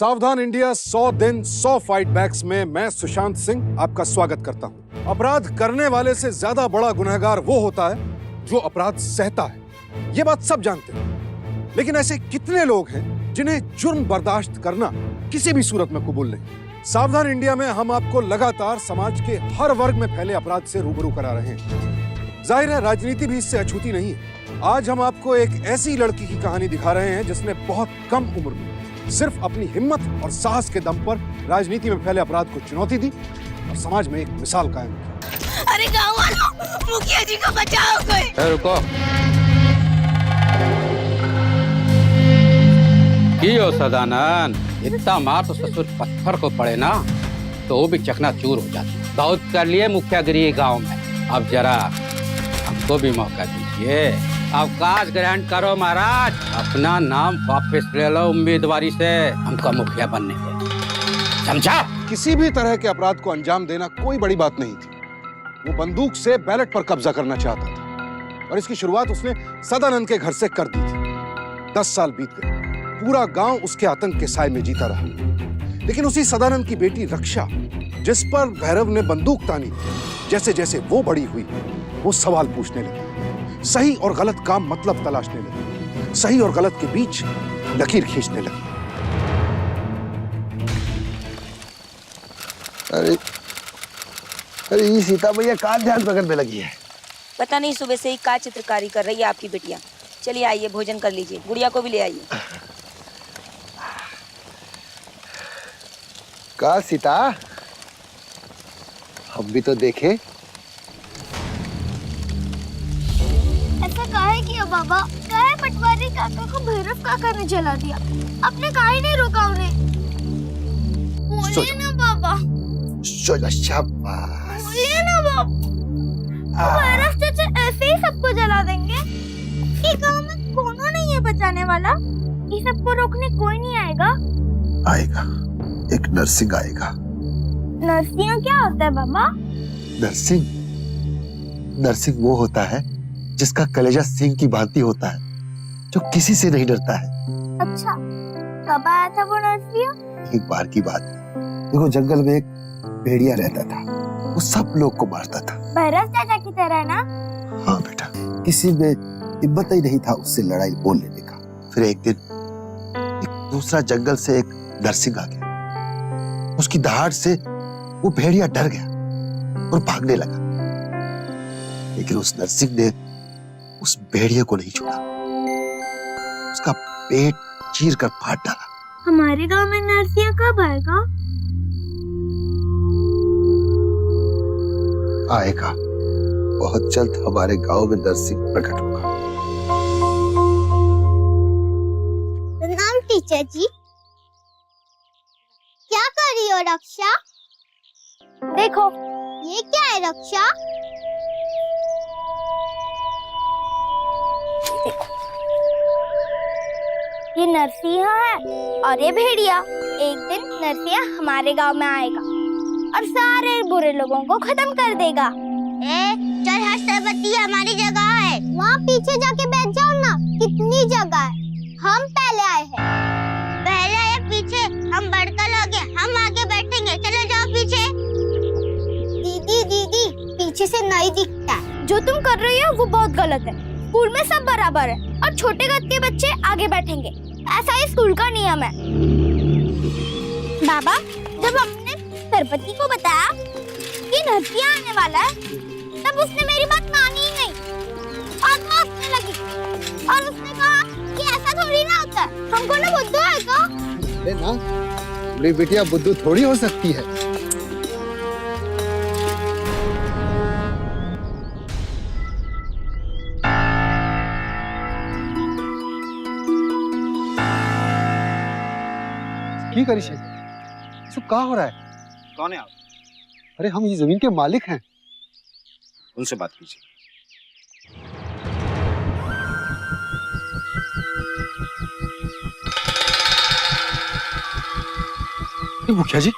सावधान इंडिया 100 दिन 100 fight backs में मैं सुशांत सिंह आपका स्वागत करता हूं। अपराध करने वाले से ज्यादा बड़ा गुनहगार वो होता है जो अपराध सहता है। ये बात सब जानते हैं, लेकिन ऐसे कितने लोग हैं जिन्हें जुर्म बर्दाश्त करना किसी भी सूरत में कबूल नहीं। सावधान इंडिया में हम आपको लगातार समाज के हर वर्ग में फैले अपराध से रूबरू करा रहे हैं। जाहिर है राजनीति भी इससे अछूती नहीं है। आज हम आपको एक ऐसी लड़की की कहानी दिखा रहे हैं जिसने बहुत कम उम्र में सिर्फ अपनी हिम्मत और साहस के दम पर राजनीति में फैले अपराध को चुनौती दी और समाज में एक मिसाल कायम की। अरे गाँव वालों, मुखिया जी को बचाओ कोई। रुको, क्यों सदानंद, इतना मार तो ससुर पत्थर को पड़े ना तो वो भी चकनाचूर हो जाती। बहुत कर लिए मुखियागिरी गांव में, अब जरा हमको भी मौका दीजिए। अवकाश ग्रहण करो महाराज, अपना नाम वापस ले लो उम्मीदवारी से हमको मुखिया बनने के, समझा? किसी भी तरह के अपराध को अंजाम देना कोई बड़ी बात नहीं थी। वो बंदूक से बैलेट पर कब्जा करना चाहता था और इसकी शुरुआत उसने सदानंद के घर से कर दी थी। 10 साल बीत गए, पूरा गांव उसके आतंक के साए में जीता रहा, लेकिन उसी सदानंद की बेटी रक्षा, जिस पर भैरव ने बंदूक तानी, जैसे जैसे वो बड़ी हुई वो सवाल पूछने लगी, सही और गलत का मतलब तलाशने लगी, सही और गलत के बीच लकीर खींचने लगी। अरे ये सीता भैया कहाँ ध्यान पकड़ने लगी है? पता नहीं सुबह से ही क्या चित्रकारी कर रही है आपकी बिटिया। चलिए आइए भोजन कर लीजिए, गुड़िया को भी ले आइए। का सीता, हम भी तो देखे। ऐसा काहे किया बाबा? काहे पटवारी काका को भैरव काका ने जला दिया? आपने काहे नहीं रोका उन्हें? बोलिए ना बाबा। शाबाश। बोलिए ना बाबा। भैरव चाचा ऐसे ही सबको जला देंगे? ये गांव में कौन नहीं है बचाने वाला? ये सबको रोकने कोई नहीं आएगा? आएगा, एक नरसिंह आएगा। नरसिंह क्या होता है बाबा? नरसिंह, नरसिंह वो होता है जिसका कलेजा सिंह की भांति होता है, जो किसी से नहीं डरता है। अच्छा, कब आया था वो नरसिंह? एक बार की बात है, देखो जंगल में एक भेड़िया रहता था, वो सब लोग को मारता था। भैरव चाचा की तरह ना? हाँ बेटा, किसी में हिम्मत ही नहीं था उससे लड़ाई बोल लेने का। फिर एक दिन एक दूसरा जंगल से एक नरसिंह आ गया। उसकी दहाड़ से वो भेड़िया डर गया और भागने लगा, लेकिन उस नरसिंह ने उस भेड़िए को नहीं छोड़ा, उसका पेट चीर कर फाड़ डाला। हमारे गांव में नरसिंह कब आएगा? आएगा, बहुत जल्द हमारे गांव में नरसिंह प्रकट होगा। प्रणाम टीचर जी। क्या कर रही हो रक्षा? देखो, ये क्या है रक्षा? ये नरसिंह है और ये भेड़िया। एक दिन नरसिंह हमारे गांव में आएगा और सारे बुरे लोगों को खत्म कर देगा। चल हर्षवती, हमारी जगह है। वहाँ पीछे जाके बैठ जाओ ना, कितनी जगह है। हम पहले आए हैं। पहले आए पीछे, हम बढ़कर लगे, हम आगे बैठेंगे। चलो जाओ पीछे। दीदी दीदी, पीछे से नहीं दिखता। जो तुम कर रही हो वो बहुत गलत है। स्कूल में सब बराबर है और छोटे कद के बच्चे आगे बैठेंगे, ऐसा ही स्कूल का नियम है। बाबा, जब हमने सरपति को बताया कि नरसिंह आने वाला है, तब उसने मेरी बात मानी ही नहीं और हंसने लगी और उसने कहा कि ऐसा थोड़ी ना होता है, हमको ना बुद्धू आएगा। अरे ना, मेरी बिटिया बुद्धू थोड़ी हो सकती है। की करी से सब क्या हो रहा है? कौन है आप? अरे हम ये जमीन के मालिक हैं। उनसे बात कीजिए। मुखिया जी,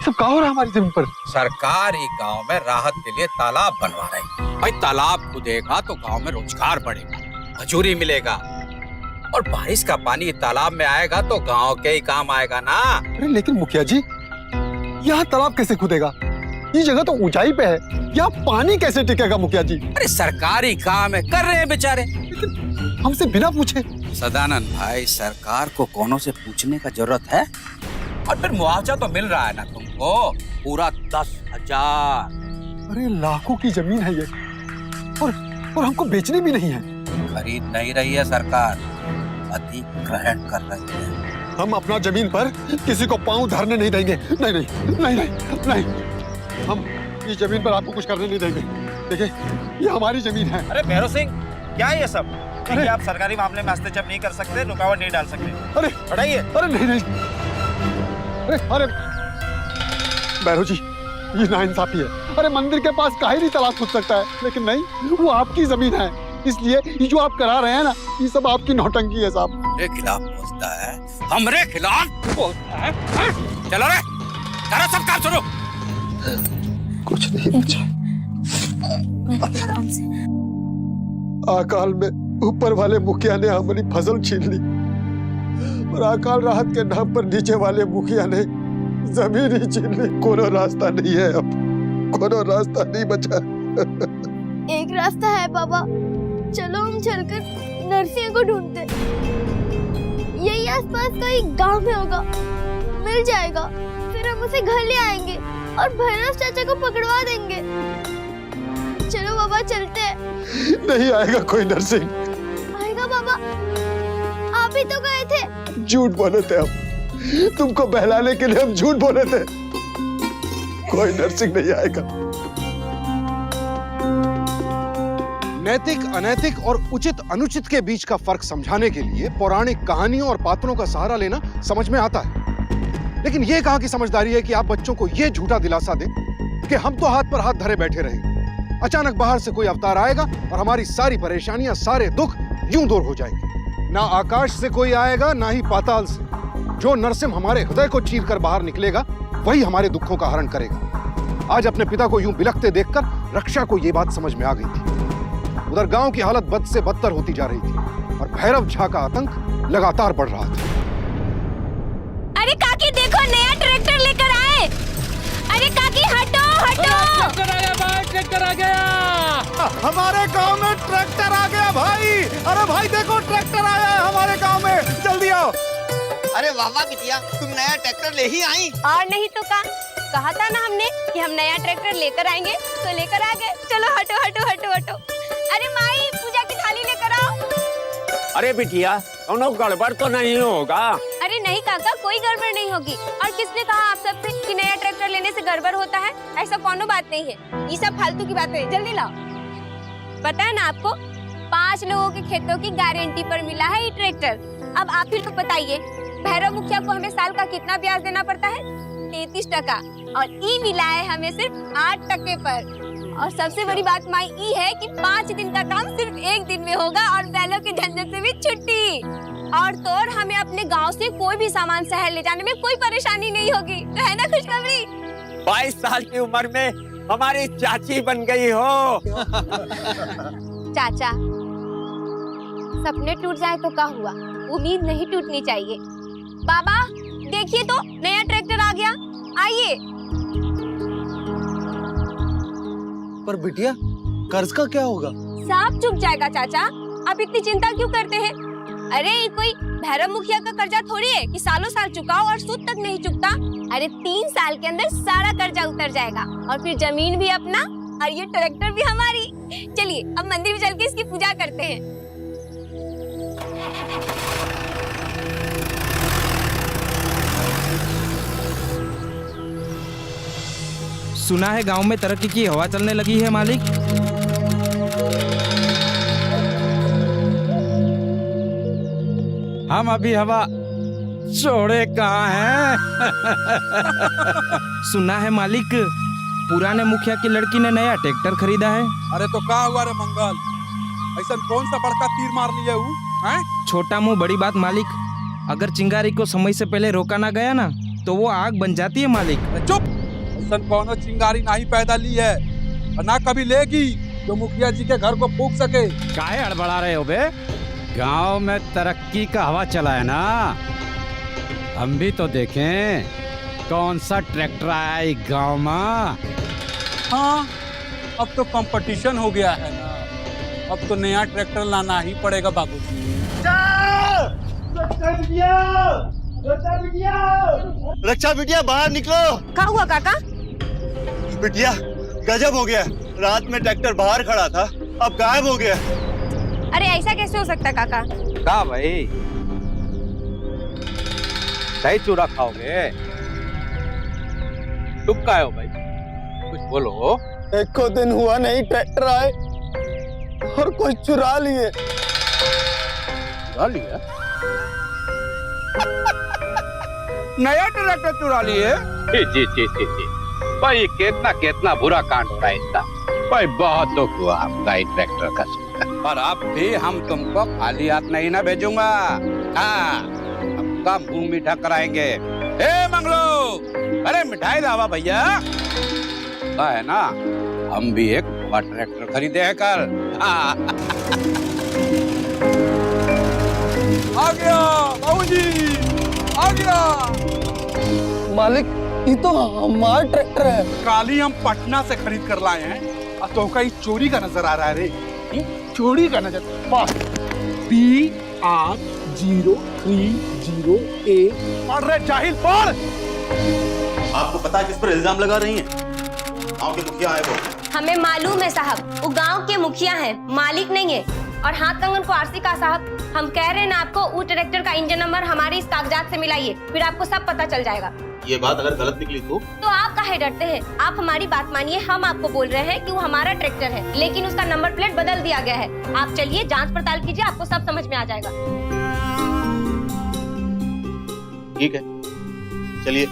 सब क्या हो रहा है हमारी जमीन पर? सरकार ही गांव में राहत के लिए तालाब बनवा रही। भाई तालाब खुदेगा तो गांव में रोजगार बढ़ेगा, मजूरी मिलेगा। और बारिश का पानी तालाब में आएगा तो गांव के ही काम आएगा ना। अरे लेकिन मुखिया जी, यहाँ तालाब कैसे खुदेगा? ये जगह तो ऊंचाई पे है, यहाँ पानी कैसे टिकेगा मुखिया जी? अरे सरकारी काम है, कर रहे हैं बेचारे। हमसे बिना पूछे। सदानंद भाई, सरकार को कोनों से पूछने का जरूरत है? और फिर मुआवजा तो मिल रहा है ना तुमको, पूरा 10,000। अरे लाखों की जमीन है ये, और हमको बेचनी भी नहीं है। खरीद नहीं रही है सरकार, अधिग्रहण कर रही है। हम अपना जमीन पर किसी को पांव धरने नहीं देंगे। नहीं नहीं नहीं नहीं नहीं, हम इस जमीन पर आपको कुछ करने नहीं देंगे। देखिए, ये हमारी जमीन है। अरे भैरव सिंह, क्या है ये सब? देखिए, आप सरकारी मामले में हस्तक्षेप नहीं कर सकते, रुकावट नहीं डाल सकते। अरे हटाइए। अरे नहीं नहीं, अरे भैरव जी, ये नाइंसाफी है। अरे मंदिर के पास काहे नहीं तालाब खुद सकता है, लेकिन नहीं, वो आपकी जमीन है, इसलिए ये जो आप करा रहे हैं ना, ये सब आपकी नौटंकी है साहब। हमरे खिलाफ बोलता है, हमरे खिलाफ बोलता है। चलो रे, करो सब काम शुरू। कुछ नहीं बचा। अकाल में ऊपर वाले मुखिया ने हमारी फसल छीन ली, और अकाल राहत के नाम पर नीचे वाले मुखिया ने जमीन ही छीन ली। कोनो रास्ता नहीं है अब, कोनो रास्ता नहीं बचा। एक रास्ता है पापा, चलो हम चलकर नरसिंह को ढूंढते। यही आसपास कोई गांव में होगा, मिल जाएगा। फिर हम उसे घर ले आएंगे और भैरव चाचा को पकड़वा देंगे। चलो बाबा, चलते हैं। नहीं आएगा कोई नरसिंह। आएगा बाबा, आप ही तो गए थे। झूठ बोले थे हम, तुमको बहलाने के लिए हम झूठ बोले थे। कोई नरसिंह नहीं आएगा। नैतिक, अनैतिक और उचित अनुचित के बीच का फर्क समझाने के लिए पौराणिक कहानियों और पात्रों का सहारा लेना समझ में आता है। लेकिन यह कहां की समझदारी है कि आप बच्चों को यह झूठा दिलासा दें कि हम तो हाथ पर हाथ धरे बैठे रहेंगे, अचानक बाहर से कोई अवतार आएगा और हमारी सारी परेशानियां, सारे दुख यूं दूर हो जाएंगे। ना आकाश से कोई आएगा, ना ही पाताल से। जो नरसिंह हमारे हृदय को चीर कर बाहर निकलेगा, वही हमारे दुखों का हरण करेगा। आज अपने पिता को यूं बिलखते देखकर रक्षा को यह बात समझ में आ गई थी। उधर गांव की हालत बद से बदतर होती जा रही थी और भैरव झा का आतंक लगातार बढ़ रहा था। अरे काकी देखो, नया ट्रैक्टर लेकर आए। अरे काकी हटो हटो। ट्रैक्टर आ गया भाई, ट्रैक्टर आ गया। हमारे गांव में ट्रैक्टर आ गया भाई। अरे भाई देखो, ट्रैक्टर आया है हमारे गांव में, जल्दी आओ। अरे वाह वाह बिटिया, तुम नया ट्रैक्टर ले ही आई। और नहीं तो कहा था ना हमने कि हम नया ट्रैक्टर लेकर आएंगे, तो लेकर आ गए। चलो हटो हटो हटो हटो। अरे माई, पूजा की थाली लेकर आओ। अरे बिटिया, कोनो गड़बड़ तो नहीं होगा? अरे नहीं काका, कोई गड़बड़ नहीं होगी। और किसने कहा आप सबसे कि नया ट्रैक्टर लेने से गड़बड़ होता है? ऐसा कोनो बात नहीं है, ये सब फालतू की बातें हैं। जल्दी लाओ। पता है ना आपको, 5 लोगों के खेतों की गारंटी पर मिला है ये ट्रैक्टर। अब आप ही लोग बताइए, भैरव मुखिया को हमें साल का कितना ब्याज देना पड़ता है? 33%। और ई मिला है हमें सिर्फ 8% पर। और सबसे बड़ी बात माई ई है कि 5 दिन का काम सिर्फ 1 दिन में होगा और बैलों के झंझट से भी छुट्टी। और तो और हमें अपने गांव से कोई भी सामान शहर ले जाने में कोई परेशानी नहीं होगी। तो है ना खुशखबरी? 22 साल की उम्र में हमारी चाची बन गई हो। चाचा, सपने टूट जाए तो क्या हुआ, उम्मीद नहीं टूटनी चाहिए। बाबा देखिए तो, नया ट्रैक्टर आ गया, आइए। पर बिटिया, कर्ज का क्या होगा? सब चुक जाएगा चाचा, आप इतनी चिंता क्यों करते हैं? अरे ये कोई भैरव मुखिया का कर्जा थोड़ी है कि सालों साल चुकाओ और सूद तक नहीं चुकता। अरे 3 साल के अंदर सारा कर्जा उतर जाएगा और फिर जमीन भी अपना और ये ट्रैक्टर भी हमारी। चलिए अब मंदिर में चल के इसकी पूजा करते हैं। सुना है गांव में तरक्की की हवा चलने लगी है मालिक। हम अभी हवा छोड़े कहाँ हैं? सुना है मालिक, पुराने मुखिया की लड़की ने नया ट्रैक्टर खरीदा है। अरे तो क्या हुआ रे मंगल, ऐसा कौन सा बड़का तीर मार लिया हैं? छोटा मुंह बड़ी बात मालिक, अगर चिंगारी को समय से पहले रोका ना गया ना तो वो आग बन जाती है मालिक। चुप, ऐसा कौन चिंगारी नहीं पैदा ली है और ना कभी लेगी जो मुखिया जी के घर को फूंक सके। काहे हड़बड़ा रहे हो बे? गांव में तरक्की का हवा चला है ना, हम भी तो देखें कौन सा ट्रैक्टर आया है गांव में। हाँ, अब तो कंपटीशन हो गया है ना, अब तो नया ट्रैक्टर लाना ही पड़ेगा बाबूजी। रक्षा बिटिया बाहर निकलो। क्या हुआ काका? बिटिया गजब हो गया, रात में ट्रैक्टर बाहर खड़ा था, अब गायब हो गया। अरे ऐसा कैसे हो सकता है काका? का भाई दही चूड़ा खाओगे? तुम का हो भाई, कुछ बोलो। एक को दिन हुआ नहीं ट्रैक्टर आए और कोई चुरा लिए। चुरा लिया? नया ट्रैक्टर चुरा लिए? जी भाई, कितना कितना बुरा कांड हो रहा है इसका भाई। बहुत दुख हुआ आपका इस ट्रैक्टर का सुनकर। पर अब भी हम तुमको खाली हाथ नहीं ना भेजूंगा। हाँ, आपका मुंह मीठा कराएंगे। ए मंगलू, अरे मिठाई लावा भैया। पता है ना, हम भी एक नया ट्रैक्टर खरीदे हैं कल। हाँ। आ गया बाबूजी, आ गया। मालिक, ये तो हमारा ट्रैक्टर है। काली हम पटना से खरीद कर लाए हैं, और तो कहीं चोरी का नजर आ रहा है रे। चोरी का नजर। PR030A। पढ़ रहे जाहिल, पढ़। आपको पता है किस पर इल्जाम लगा रही हैं? गांव के मुखिया है वो। हमें मालूम है साहब, वो गांव के मुखिया हैं, मालिक नहीं है। और हाथ कंगन को आरसी का साहब, हम कह रहे हैं ना आपको, वो ट्रैक्टर का इंजन नंबर हमारे इस कागजात से मिलाइए, फिर आपको सब पता चल जाएगा। ये बात अगर गलत निकली तो आप काहे डरते हैं? आप हमारी बात मानिए, हम आपको बोल रहे हैं कि वो हमारा ट्रैक्टर है, लेकिन उसका नंबर प्लेट बदल दिया गया है। आप चलिए जांच पड़ताल कीजिए, आपको सब समझ में आ जाएगा। ठीक है, चलिए।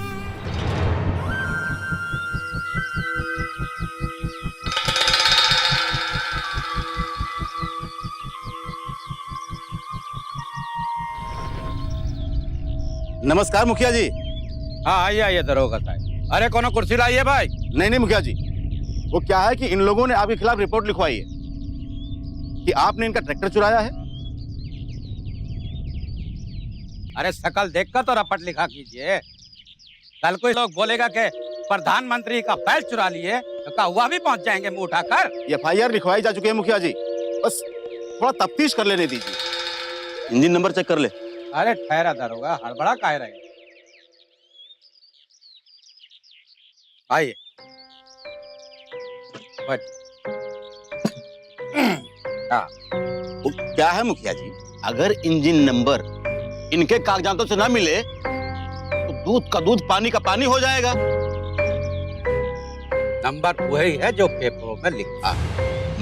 नमस्कार मुखिया जी। हाँ आइए दरोगा साहब। अरे कोनो कुर्सी लाइए भाई। नहीं मुखिया जी, वो क्या है कि इन लोगों ने आपके खिलाफ रिपोर्ट लिखवाई है कि आपने इनका ट्रैक्टर चुराया है। अरे शकल देखकर तो रपट लिखा कीजिए। कल कोई लोग बोलेगा कि प्रधानमंत्री का बैल चुरा लिए तो क्या हुआ भी पहुंच जाएंगे मुंह उठाकर। FIR लिखवाई जा चुकी है मुखिया जी, बस थोड़ा तफ्तीश कर लेने दीजिए। इंजन नंबर चेक कर ले। अरे ठहरा दरोगा, हड़बड़ा काहे रहे। आइए क्या है मुखिया जी, अगर इंजन नंबर इनके कागजातों से ना मिले तो दूध का दूध पानी का पानी हो जाएगा। नंबर वही है जो पेपरों में लिखा है।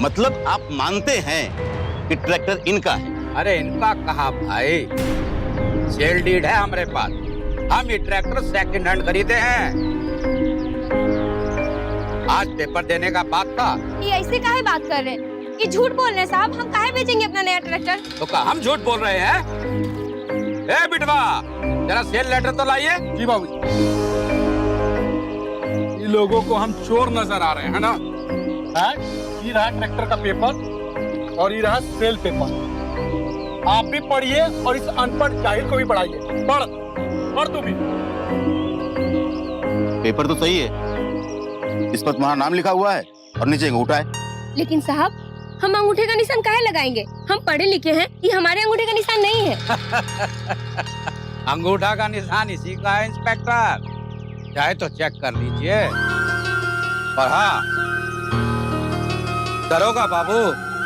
मतलब आप मानते हैं कि ट्रैक्टर इनका है? अरे इनका कहा भाई, सेल डीड है हमारे पास। हम ये ट्रैक्टर सेकंड हैंड खरीदे हैं। आज पेपर देने का बात था। ये ऐसे काहे बात कर रहे हैं? ये झूठ बोल रहे हैं साहब, हम काहे बेचेंगे अपना नया ट्रैक्टर? तो क्या हम झूठ बोल रहे हैं? ए बिटवा, जरा सेल लेटर तो लाइए। जी बाबूजी। ये लोगों को हम चोर नजर आ रहे हैं ना? ये रहा ट्रैक्टर का पेपर और ये रहा सेल पेपर। आप भी पढ़िए और इस अनपढ़ जाहिल को भी पढ़ाइए। पढ़ तू भी। पेपर तो सही है, इस पर तुम्हारा नाम लिखा हुआ है और नीचे अंगूठा है। लेकिन साहब, हम अंगूठे का निशान काहे लगाएंगे? हम पढ़े लिखे हैं, ये हमारे अंगूठे का निशान नहीं है। अंगूठा का निशान इसी का है इंस्पेक्टर, चाहे तो चेक कर लीजिए। पर हाँ दरोगा बाबू,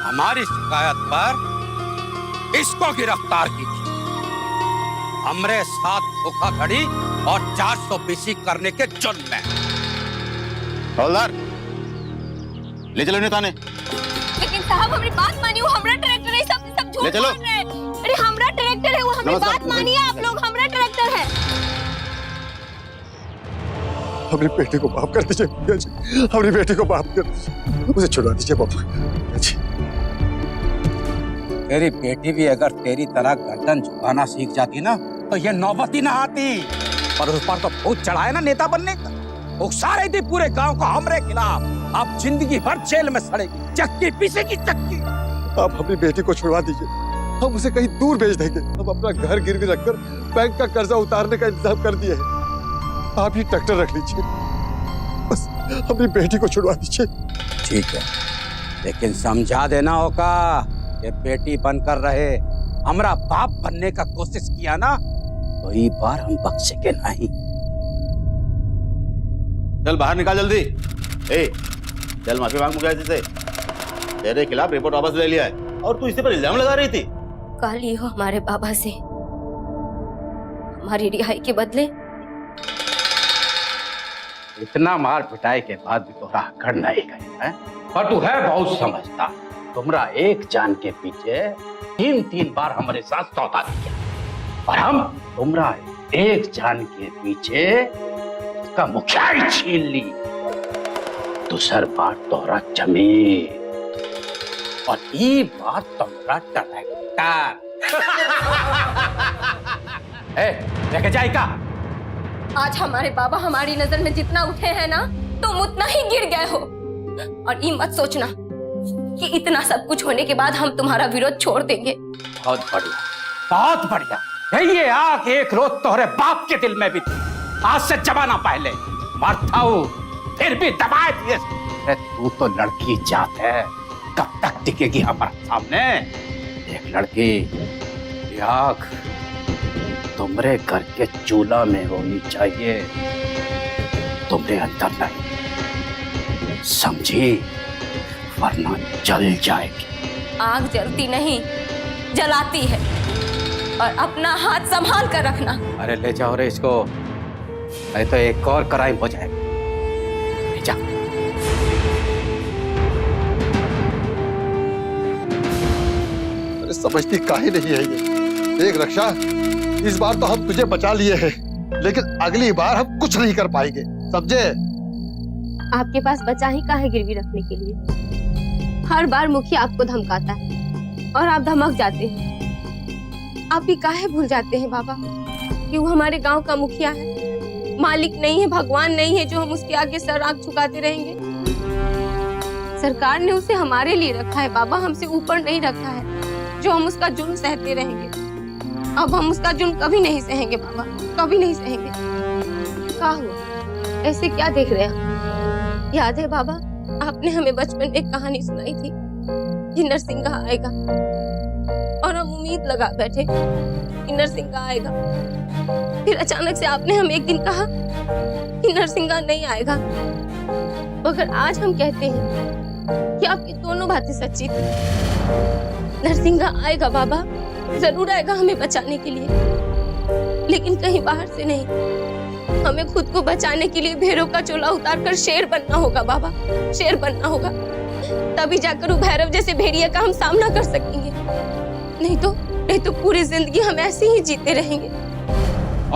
हमारी शिकायत पर इसको गिरफ्तार कीजिए। हमरे साथ धोखाधड़ी और 420 करने के जुर्म में। हवलदार, ले चलो इन्हें थाने। लेकिन साहब हमारी बात मानिए, वो हमारा ट्रैक्टर है, सब झूठ ले चलो। बोल रहे हैं। अरे हमारा ट्रैक्टर है वो, हमारी नमस्कार। बात मानिए आप लोग, हमारा ट्रैक्टर है। हमारी बेटी को माफ कर दीजिए मुखिया जी, हमारी बेटी को माफ कर दीजिए, उसे छुड़ा दीजिए बाबू जी। तेरी बेटी भी अगर तेरी तरह गर्दन झुकाना सीख जाती ना तो ये नौबत ही ना आती। पर उस पर तो भूत चढ़ाए ना नेता बनने का, उकसा रही थी पूरे गांव को हमरे खिलाफ। अब जिंदगी भर जेल में सड़ेगी, चक्की पीसेगी चक्की। आप अपनी बेटी को छुड़वा दीजिए, हम उसे कहीं दूर भेज देंगे। हम अपना घर गिरवी रखकर बैंक का कर्जा उतारने का इंतजाम कर दिए हैं। आप ये ट्रैक्टर रख लीजिए, बस अपनी बेटी को छुड़वा दीजिए। ठीक है, लेकिन समझा देना होगा कि बेटी बनकर रहे, हमारा बाप बनने का कोशिश किया ना तो ये बार हम बख्शेंगे नहीं। चल बाहर निकाल जल्दी। ए, चल माफी मांग मुझे से। तेरे खिलाफ रिपोर्ट वापस ले लिया है और तू इसी पर इल्जाम लगा रही थी। कल ही हो हमारे बाबा से हमारी रिहाई के बदले। इतना मार पिटाई के बाद भी तोरा अकड़ नहीं गई है, पर तू है बहुत समझता। तुमरा एक जान के पीछे 3-3 बार हमारे साथ सौदा किया और हम तुमरा एक जान के पीछे उसका मुखियाई छीन ली। दूसर बार तोरा जमीन और ये बात तुमरा ट्रैक्टर। लेके जाए का? आज हमारे बाबा हमारी नजर में जितना उठे हैं ना तुम उतना ही गिर गए हो। और ये मत सोचना कि इतना सब कुछ होने के बाद हम तुम्हारा विरोध छोड़ देंगे। बहुत बढ़िया, बहुत बढ़िया। ये आग एक रोज तोहरे बाप के दिल में भी थी, आज से जमाना पहले। मरता हूँ फिर भी दबाए दिए। अरे तू तो लड़की जात है, कब तक टिकेगी हमारे सामने? एक लड़की ये आग तुमरे घर के चूल्हा में होनी चाहिए, तुमरे अंदर नहीं, समझी? वरना जल जाएगी। आग जलती नहीं जलाती है, और अपना हाथ संभाल कर रखना। अरे ले जाओ रे इसको, नहीं तो एक और क्राइम हो जाएगा। ले जा। अरे समझती काहे नहीं है ये? देख रक्षा, इस बार तो हम तुझे बचा लिए हैं, लेकिन अगली बार हम कुछ नहीं कर पाएंगे, समझे? आपके पास बचा ही काहे गिरवी रखने के लिए? हर बार मुखिया आपको धमकाता है और आप धमक जाते हैं। आप भी काहे भूल जाते हैं बाबा कि वो हमारे गांव का मुखिया है, मालिक नहीं है, भगवान नहीं है जो हम उसके आगे सर आंख झुकाते रहेंगे। सरकार ने उसे हमारे लिए रखा है बाबा, हमसे ऊपर नहीं रखा है जो हम उसका जुल्म सहते रहेंगे। अब हम उसका जुल्म कभी नहीं सहेंगे बाबा, कभी नहीं सहेंगे। क्या हुआ, ऐसे क्या देख रहे हैं? याद है बाबा, आपने हमें बचपन में एक कहानी सुनाई थी कि नरसिंगा आएगा, और हम उम्मीद लगा बैठे कि नरसिंगा आएगा। फिर अचानक से आपने हमें एक दिन कहा कि नरसिंगा नहीं आएगा, मगर आज हम कहते हैं कि आपकी दोनों बातें सच्ची थी। नरसिंगा आएगा बाबा, जरूर आएगा हमें बचाने के लिए, लेकिन कहीं बाहर से नहीं। हमें खुद को बचाने के लिए भैरव का चोला उतारकर शेर बनना होगा बाबा, शेर बनना होगा। तभी जाकर वो भैरव जैसे भेड़िया का हम सामना कर सकेंगे। नहीं तो पूरी जिंदगी हम ऐसे ही जीते रहेंगे।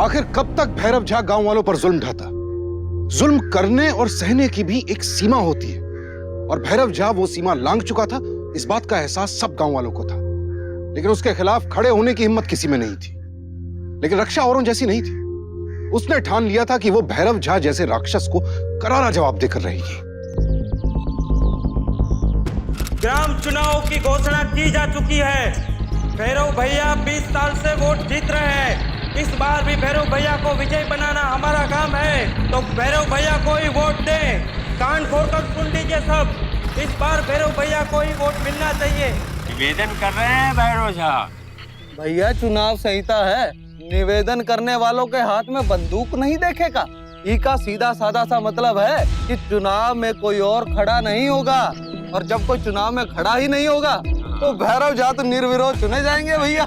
आखिर कब तक भैरव झा गांव वालों पर जुल्म ढाता? जुल्म करने और सहने की भी एक सीमा होती है, और भैरव झा वो सीमा लांघ चुका था। इस बात का एहसास सब गांव वालों को था, लेकिन उसके खिलाफ खड़े होने की हिम्मत किसी में नहीं थी। लेकिन रक्षा औरों जैसी नहीं थी। उसने ठान लिया था कि वो भैरव झा जैसे राक्षस को करारा जवाब देकर रहेगी। ग्राम चुनाव की घोषणा की जा चुकी है। भैरव भैया 20 साल से वोट जीत रहे हैं। इस बार भी भैरव भैया को विजय बनाना हमारा काम है, तो भैरव भैया को ही वोट दें। कान खोलकर सुन लीजिए सब, इस बार भैरव भैया को ही वोट मिलना चाहिए। निवेदन कर रहे हैं भैरव झा। भैया चुनाव संहिता है, निवेदन करने वालों के हाथ में बंदूक नहीं देखेगा। इसका सीधा साधा सा मतलब है कि चुनाव में कोई और खड़ा नहीं होगा, और जब कोई चुनाव में खड़ा ही नहीं होगा तो भैरव झा तो निर्विरोध चुने जाएंगे भैया।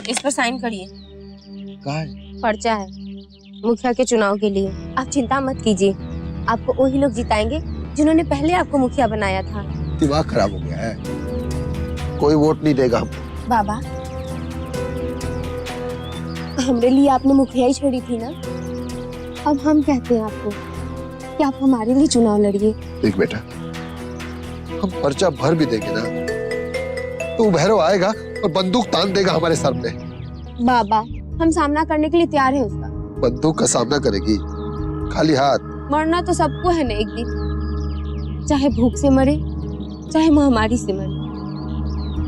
इस पर साइन करिए। कहाँ? पर्चा है मुखिया के चुनाव के लिए। आप चिंता मत कीजिए, आपको वही लोग जिताएंगे जिन्होंने पहले आपको मुखिया बनाया था। दिमाग खराब हो गया है, कोई वोट नहीं देगा हमको। बाबा, हमरे लिए आपने मुखिया ही छोड़ी थी ना, अब हम कहते हैं आपको कि आप हमारे लिए चुनाव लड़िए। देख बेटा, हम पर्चा भर भी देंगे ना तो भैरव आएगा और बंदूक तान देगा हमारे सर पे। बाबा, हम सामना करने के लिए तैयार हैं उसका। बंदूक का सामना करेगी खाली हाथ, मरना तो सबको है ना एक दिन, चाहे भूख से मरे चाहे महामारी से मरे।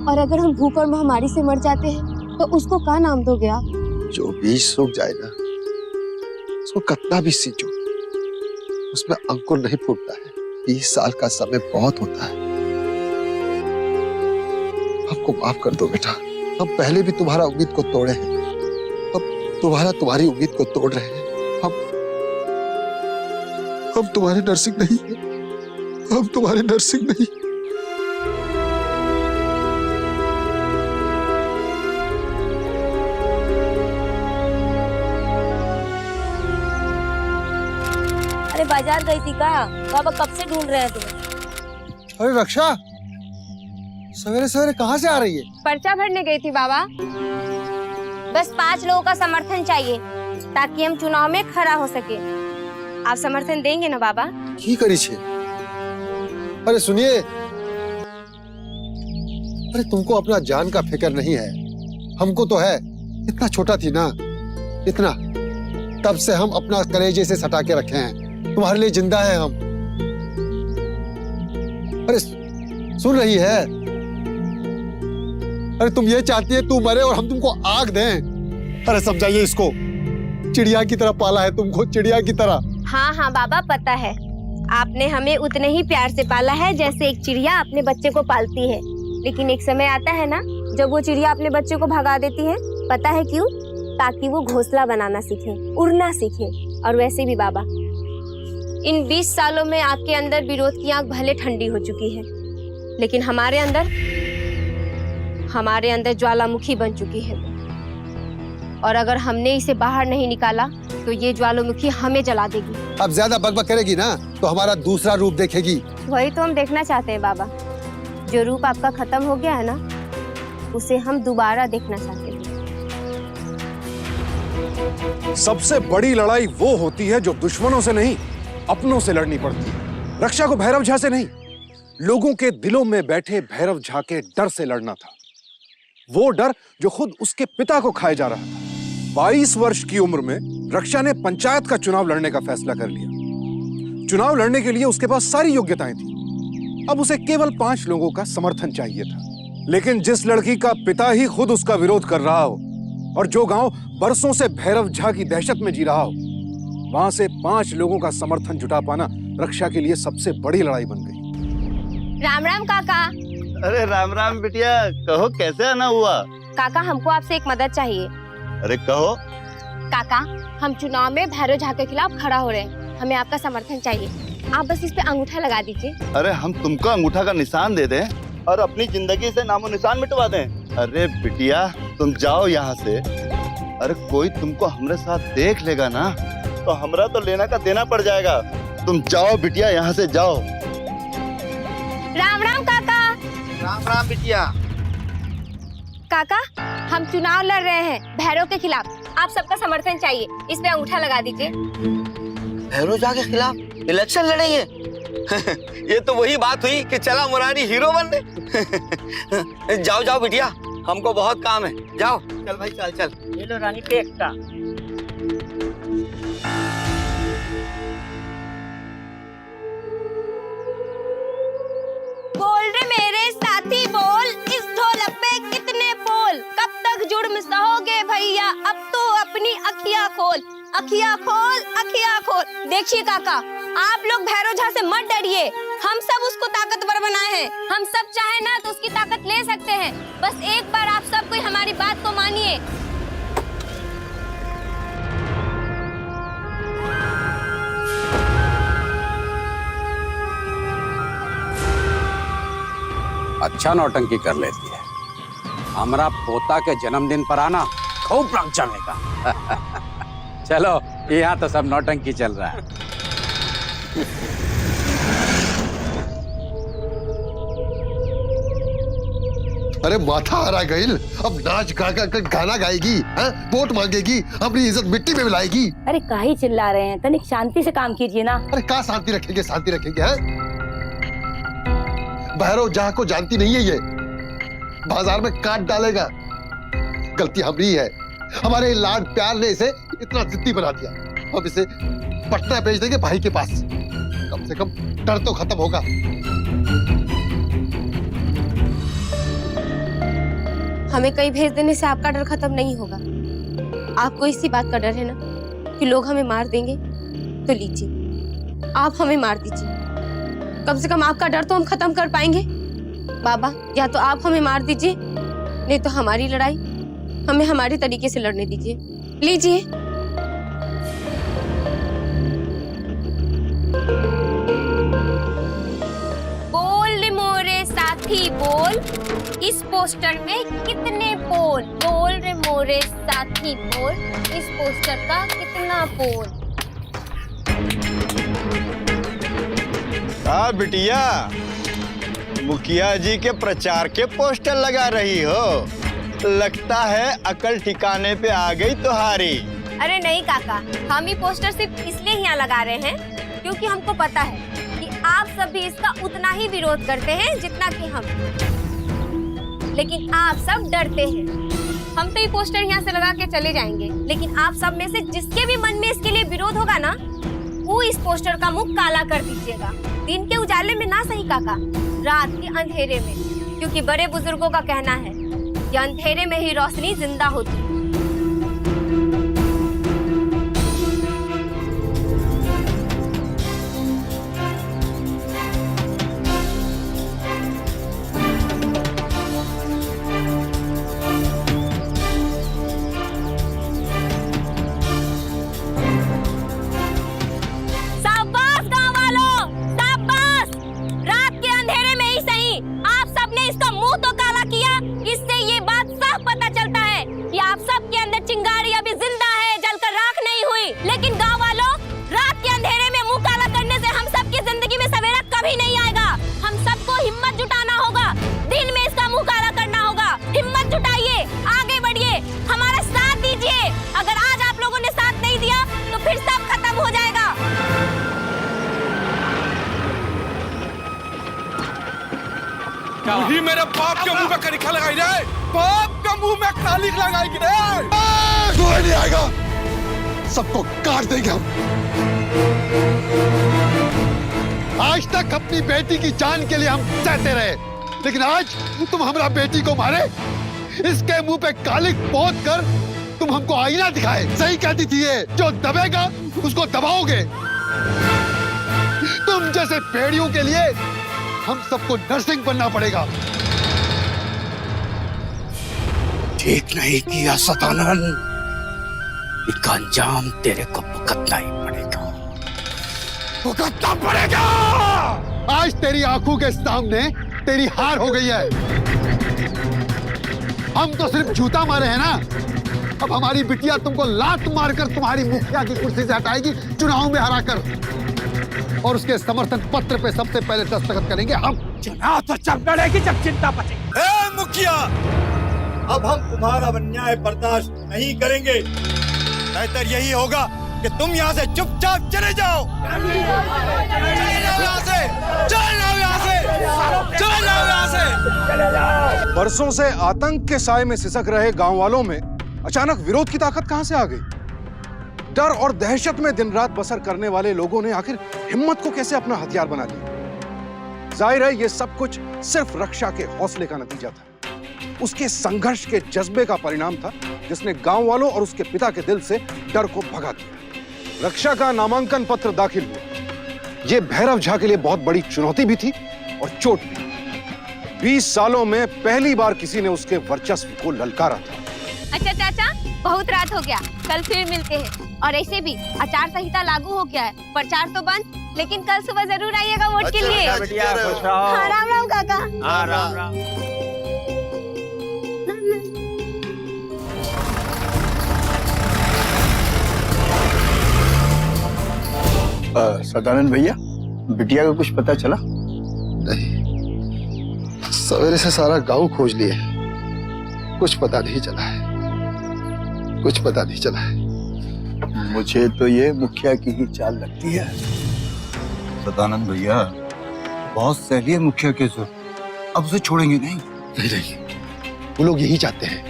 और अगर हम भूख और महामारी से मर जाते हैं तो उसको क्या नाम दोगे आप? जो बीज सूख जाए ना, उसको कितना भी सींचो, उसमें अंकुर नहीं फूटता है। 20 साल का समय बहुत होता है। हमको माफ कर दो बेटा, हम पहले भी तुम्हारा उम्मीद को तोड़े हैं, अब तुम्हारी उम्मीद को तोड़ रहे हैं। हम तुम्हारे नर्सिंग नहीं है, हम तुम्हारे नर्सिंग नहीं। अरे बाजार गई थी का? बाबा कब से ढूंढ रहे हैं तुम्हें। अरे रक्षा, सवेरे सवेरे कहाँ से आ रही है? पर्चा भरने गई थी बाबा। बस 5 लोगों का समर्थन चाहिए ताकि हम चुनाव में खड़ा हो सके। आप समर्थन देंगे ना बाबा? की करी छे? अरे सुनिए, अरे तुमको अपना जान का फिक्र नहीं है, हमको तो है। इतना छोटा थी ना, इतना, तब से हम अपना कलेजे से सटा के रखे हैं। तुम्हारे लिए जिंदा हैं हम। अरे सुन रही है? अरे तुम ये चाहती है तू मरे और हम तुमको आग दें? अरे समझाइए इसको, चिड़िया की तरह पाला है तुमको, चिड़िया की तरह। हाँ हाँ बाबा, पता है आपने हमें उतने ही प्यार से पाला है जैसे एक चिड़िया अपने बच्चे को पालती है। लेकिन एक समय आता है ना जब वो चिड़िया अपने बच्चे को भगा देती है। पता है क्यों? ताकि वो घोंसला बनाना सीखे, उड़ना सीखे। और वैसे भी बाबा, इन 20 सालों में आपके अंदर विरोध की आग भले ठंडी हो चुकी है, लेकिन हमारे अंदर ज्वालामुखी बन चुकी है। और अगर हमने इसे बाहर नहीं निकाला तो ये ज्वालामुखी हमें जला देगी। अब ज्यादा बकबक करेगी ना तो हमारा दूसरा रूप देखेगी। वही तो हम देखना चाहते हैं बाबा। जो रूप आपका खत्म हो गया है ना, उसे हम दोबारा देखना चाहते हैं। सबसे बड़ी लड़ाई वो होती है जो दुश्मनों से नहीं, अपनों से लड़नी पड़ती है। रक्षा को भैरव झा से नहीं, लोगों के दिलों में बैठे भैरव झा के डर से लड़ना था। वो डर जो खुद उसके पिता को खाए जा रहा था। 22 वर्ष की उम्र में रक्षा ने पंचायत का चुनाव लड़ने का फैसला कर लिया। चुनाव लड़ने के लिए उसके पास सारी योग्यताएं थी। अब उसे केवल 5 लोगों का समर्थन चाहिए था। लेकिन जिस लड़की का पिता ही खुद उसका विरोध कर रहा हो और जो गांव बरसों से भैरव झा की दहशत में जी रहा हो, वहां से 5 लोगों का समर्थन जुटा पाना रक्षा के लिए सबसे बड़ी लड़ाई बन गई। राम राम काका। अरे राम राम बिटिया, कहो कैसे आना हुआ? काका, हमको आपसे एक मदद चाहिए। अरे कहो। काका, हम चुनाव में भैरव झा के खिलाफ खड़ा हो रहे हैं, हमें आपका समर्थन चाहिए। आप बस इस पे अंगूठा लगा दीजिए। अरे हम तुमको अंगूठा का निशान दे दें और अपनी जिंदगी से नामो निशान मिटवा दें। अरे बिटिया तुम जाओ यहाँ से। अरे कोई तुमको हमारे साथ देख लेगा ना तो हमरा तो लेना का देना पड़ जाएगा। तुम जाओ बिटिया, यहाँ से जाओ। राम राम काका। राम राम बिटिया। काका, हम चुनाव लड़ रहे हैं भैरव के खिलाफ, आप सबका समर्थन चाहिए। इस पे अंगूठा लगा दीजिए। भैरव झा के खिलाफ इलेक्शन लड़ेंगे? ये तो वही बात हुई कि चला मुरारी हीरो बनने। जाओ जाओ बिटिया, हमको बहुत काम है, जाओ। चल भाई चल चल। ये लो रानी पे एकटा। बोल रे मेरे साथी बोल, इस ढोलक पे कितने बोल, कब तक जुर्म सहोगे भैया, अब तो अपनी अखियां खोल, अखियां खोल, अखियां खोल। देखिए काका, आप लोग भैरव झा से मत डरिए, हम सब उसको ताकतवर बनाए हैं। हम सब चाहे ना तो उसकी ताकत ले सकते हैं। बस एक बार आप सब कोई हमारी बात को मानिए। अच्छा नौटंकी कर लेती है। हमारा पोता के जन्मदिन पर आना खूब रंग जमेगा। चलो, यहाँ तो सब नौटंकी चल रहा है। अरे माथा हरा गईल, अब नाच गा गाना गाएगी, वोट मांगेगी, अपनी इज्जत मिट्टी में मिलाएगी। अरे काहे चिल्ला रहे हैं, तनिक शांति से काम कीजिए ना। अरे क्या शांति रखेंगे, शांति रखेंगे है? भैरव झा को जानती नहीं है ये, बाजार में काट डालेगा। गलती हमारी है, हमारे लाड प्यार ने इसे इतना जिद्दी बना दिया। अब इसे पटना भेज देंगे भाई के पास, कम से कम डर तो खत्म होगा। हमें कहीं भेज देने से आपका डर खत्म नहीं होगा। आपको इसी बात का डर है ना कि लोग हमें मार देंगे, तो लीजिए आप हमें मार दीजिए, कम से कम आपका डर तो हम खत्म कर पाएंगे। बाबा, या तो आप हमें मार दीजिए, नहीं तो हमारी लड़ाई हमें हमारे तरीके से लड़ने दीजिए। लीजिए। बोल रे मोरे साथी बोल, इस पोस्टर में कितने पोल? बोल रे मोरे साथी बोल, इस पोस्टर का कितना पोल? बिटिया, मुखिया जी के प्रचार के पोस्टर लगा रही हो, लगता है अकल ठिकाने पे आ गई तुम्हारी। अरे नहीं काका, हम ही पोस्टर सिर्फ इसलिए यहाँ लगा रहे हैं क्योंकि हमको पता है कि आप सब भी इसका उतना ही विरोध करते हैं जितना कि हम, लेकिन आप सब डरते हैं। हम तो ये पोस्टर यहाँ से लगा के चले जाएंगे, लेकिन आप सब में से जिसके भी मन में इसके लिए विरोध होगा ना, वो इस पोस्टर का मुख काला कर दीजिएगा। दिन के उजाले में ना सही काका, रात के अंधेरे में, क्योंकि बड़े बुजुर्गों का कहना है कि अंधेरे में ही रोशनी जिंदा होती है। ही मेरे बाप के मुंह में कनिखा लगाई रे, बाप के मुंह में कालिख लगाएगी रे। कोई नहीं आएगा, सबको काट देंगे हम। आज तक अपनी बेटी की जान के लिए हम सहते रहे, लेकिन आज तुम हमारा बेटी को मारे, इसके मुंह पे कालिख पोत कर तुम हमको आईना दिखाए। सही कहती थी ये, जो दबेगा उसको दबाओगे। तुम जैसे भेड़ियों के लिए हम सबको नर्सिंग बनना पड़ेगा। ठीक नहीं किया सदानंद, इसका अंजाम तेरे को भुगतना ही पड़ेगा। भुगतना पड़ेगा। आज तेरी आंखों के सामने तेरी हार हो गई है। हम तो सिर्फ जूता मारे हैं ना, अब हमारी बिटिया तुमको लात मारकर तुम्हारी मुखिया की कुर्सी से हटाएगी, चुनाव में हराकर, और उसके समर्थन पत्र पे सबसे पहले दस्तखत करेंगे हम। चुनाव तो जब लड़ेगी जब चिंता बचेगी। ए मुखिया, अब हम तुम्हारा अन्याय बर्दाश्त नहीं करेंगे। बेहतर यही होगा कि तुम यहाँ से चुपचाप चले जाओ। चले जाओ यहाँ से, चले जाओ यहाँ से, चले जाओ यहाँ से। बरसों से आतंक के साए में सिसक रहे गांव वालों में अचानक विरोध की ताकत कहां से आ गई? डर और दहशत में दिन रात बसर करने वाले लोगों ने आखिर हिम्मत को कैसे अपना हथियार बना लिया? जाहिर है ये सब कुछ सिर्फ रक्षा के हौसले का नतीजा था, उसके संघर्ष के जज्बे का परिणाम था, जिसने गांव वालों और उसके पिता के दिल से डर को भगा दिया। रक्षा का नामांकन पत्र दाखिल हुआ। यह भैरव झा के लिए बहुत बड़ी चुनौती भी थी और चोट भी। 20 सालों में पहली बार किसी ने उसके वर्चस्व को ललकारा था। अच्छा चाचा, बहुत रात हो गया, कल फिर मिलते हैं। और ऐसे भी आचार संहिता लागू हो गया है, प्रचार तो बंद, लेकिन कल सुबह जरूर आइएगा वोट के लिए। हाँ, राम राम काका। हाँ, राम राम। सदानंद भैया, बिटिया का कुछ पता चला? नहीं, सवेरे से सारा गांव खोज लिए, कुछ पता नहीं चला है, कुछ पता नहीं चला है। मुझे तो ये मुखिया की ही चाल लगती है। सदानंद भैया, बहुत सही है मुखिया के सुर, अब उसे छोड़ेंगे नहीं। नहीं, वो लोग यही चाहते हैं।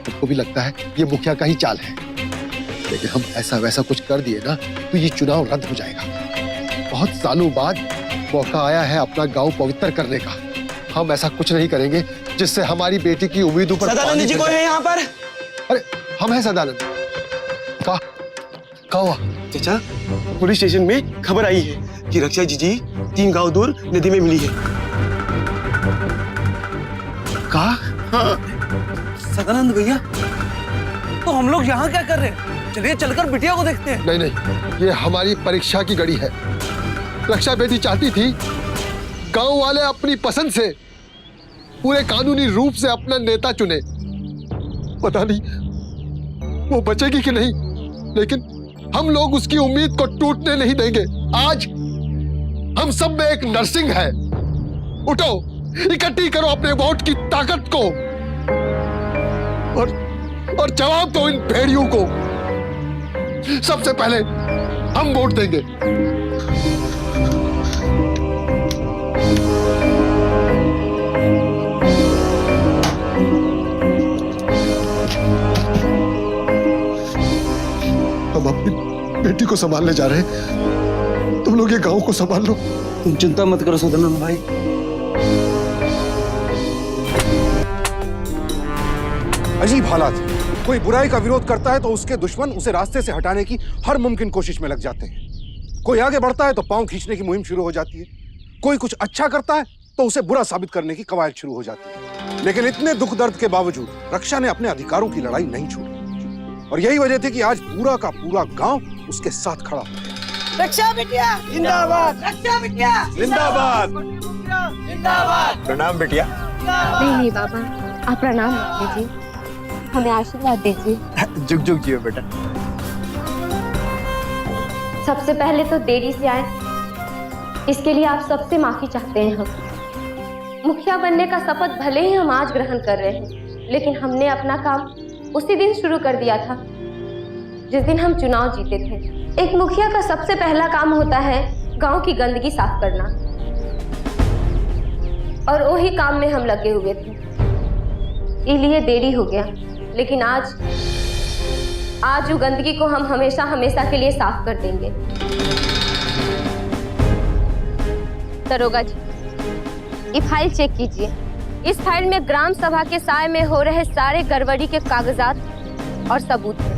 उनको भी लगता है ये मुखिया का ही चाल है। लेकिन हम ऐसा वैसा कुछ कर दिए ना तो ये चुनाव रद्द हो जाएगा। बहुत सालों बाद मौका आया है अपना गांव पवित्र करने का। हम ऐसा कुछ नहीं करेंगे जिससे हमारी बेटी की उम्मीदों पर सदानंद जी को है यहाँ पर। अरे हम हैं सदानंद। कहा हुआ? चाचा, पुलिस स्टेशन में खबर आई है कि रक्षा जी 3 गांव दूर नदी में मिली है। कहा? सदानंद भैया, तो हम लोग यहाँ क्या कर रहे हैं? चलिए चलकर बिटिया को देखते हैं। नहीं नहीं, ये हमारी परीक्षा की घड़ी है। रक्षा बेटी चाहती थी गांव वाले अपनी पसंद से पूरे कानूनी रूप से अपना नेता चुने। पता नहीं वो बचेगी कि नहीं, लेकिन हम लोग उसकी उम्मीद को टूटने नहीं देंगे। आज हम सब में एक नर्सिंग है। उठो, इकट्ठी करो अपने वोट की ताकत को और जवाब दो इन भेड़ियों को। सबसे पहले हम वोट देंगे। हम अपनी बेटी को संभालने जा रहे हैं, तुम लोग ये गांव को संभाल लो। तुम चिंता मत करो सदानंद भाई। अजीब हालात है। कोई बुराई का विरोध करता है तो उसके दुश्मन उसे रास्ते से हटाने की हर मुमकिन कोशिश में लग जाते हैं। कोई आगे बढ़ता है तो पांव खींचने की मुहिम शुरू हो जाती है। कोई कुछ अच्छा करता है तो उसे बुरा साबित करने की कवायद शुरू हो जाती है। लेकिन इतने दुख दर्द के बावजूद रक्षा ने अपने अधिकारों की लड़ाई नहीं छोड़ी और यही वजह थी कि आज पूरा का पूरा गांव उसके साथ खड़ा हो गया। रक्षा बिटिया जिंदाबाद, रक्षा बिटिया जिंदाबाद। जिंदाबाद। प्रणाम बिटिया। नहीं बाबा, आप प्रणाम मत कीजिए, हमें आशीर्वाद दीजिए। जुग जुग जियो बेटा। सबसे पहले तो देरी से आए, इसके लिए आप सबसे माफी चाहते हैं। हम मुखिया बनने का शपथ भले ही हम आज ग्रहण कर रहे हैं, लेकिन हमने अपना काम उसी दिन शुरू कर दिया था जिस दिन हम चुनाव जीते थे। एक मुखिया का सबसे पहला काम होता है गांव की गंदगी साफ करना, और वही काम में हम लगे हुए थे, इसलिए देरी हो गया। लेकिन आज वो गंदगी को हम हमेशा हमेशा के लिए साफ कर देंगे। दरोगा जी, ये फाइल चेक कीजिए। इस फाइल में ग्राम सभा के साय में हो रहे सारे गड़बड़ी के कागजात और सबूत हैं।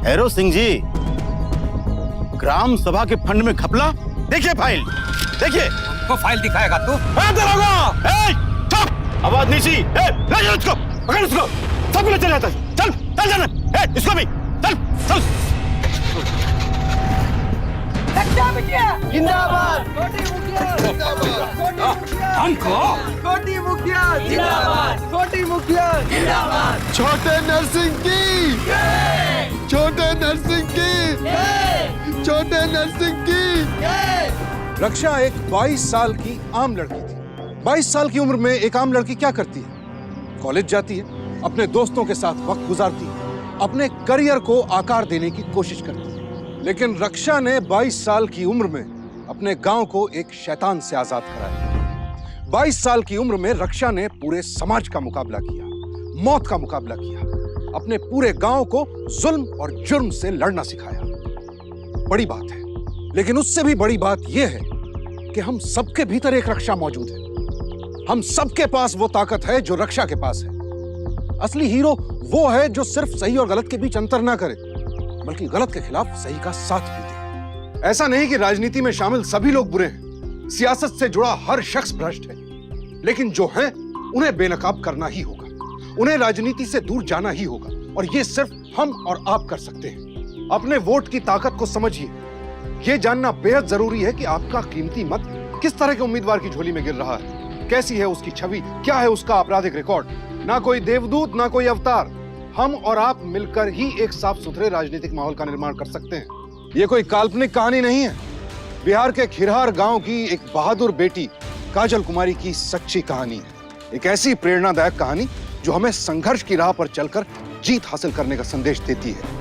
भैरव सिंह जी, ग्राम सभा के फंड में घपला। देखिए फाइल, देखिए। तो फाइल दिखाएगा तू? आवाज नीची। ले जाओ उसको, पकड़ उसको। सब लोग चले जाता है। चल चल जाना। इसको भी चल चल। रक्षा बिटिया जिंदाबाद। हमको छोटी मुखिया जिंदाबाद। छोटी मुखिया जिंदाबाद। छोटे नरसिंह की, छोटे नरसिंह की, छोटे नरसिंह की। रक्षा एक 22 साल की आम लड़की थी। 22 साल की उम्र में एक आम लड़की क्या करती है? कॉलेज जाती है, अपने दोस्तों के साथ वक्त गुजारती है, अपने करियर को आकार देने की कोशिश करती है। लेकिन रक्षा ने 22 साल की उम्र में अपने गांव को एक शैतान से आजाद कराया। 22 साल की उम्र में रक्षा ने पूरे समाज का मुकाबला किया, मौत का मुकाबला किया, अपने पूरे गांव को जुल्म और जुर्म से लड़ना सिखाया। बड़ी बात है, लेकिन उससे भी बड़ी बात यह है कि हम सबके भीतर एक रक्षा मौजूद है। हम सबके पास वो ताकत है जो रक्षा के पास है। असली हीरो वो है जो सिर्फ सही और गलत के बीच अंतर ना करे, बल्कि गलत के खिलाफ सही का साथ भी दे। ऐसा नहीं कि राजनीति में शामिल सभी लोग बुरे हैं, सियासत से जुड़ा हर शख्स भ्रष्ट है, लेकिन जो हैं उन्हें बेनकाब करना ही होगा, उन्हें राजनीति से दूर जाना ही होगा, और ये सिर्फ हम और आप कर सकते हैं। अपने वोट की ताकत को समझिए। ये जानना बेहद जरूरी है कि आपका कीमती मत किस तरह के उम्मीदवार की झोली में गिर रहा है, कैसी है उसकी छवि, क्या है उसका आपराधिक रिकॉर्ड। ना कोई देवदूत, ना कोई अवतार, हम और आप मिलकर ही एक साफ सुथरे राजनीतिक माहौल का निर्माण कर सकते हैं। ये कोई काल्पनिक कहानी नहीं है। बिहार के खिरहार गांव की एक बहादुर बेटी काजल कुमारी की सच्ची कहानी है। एक ऐसी प्रेरणादायक कहानी जो हमें संघर्ष की राह पर चलकर जीत हासिल करने का संदेश देती है।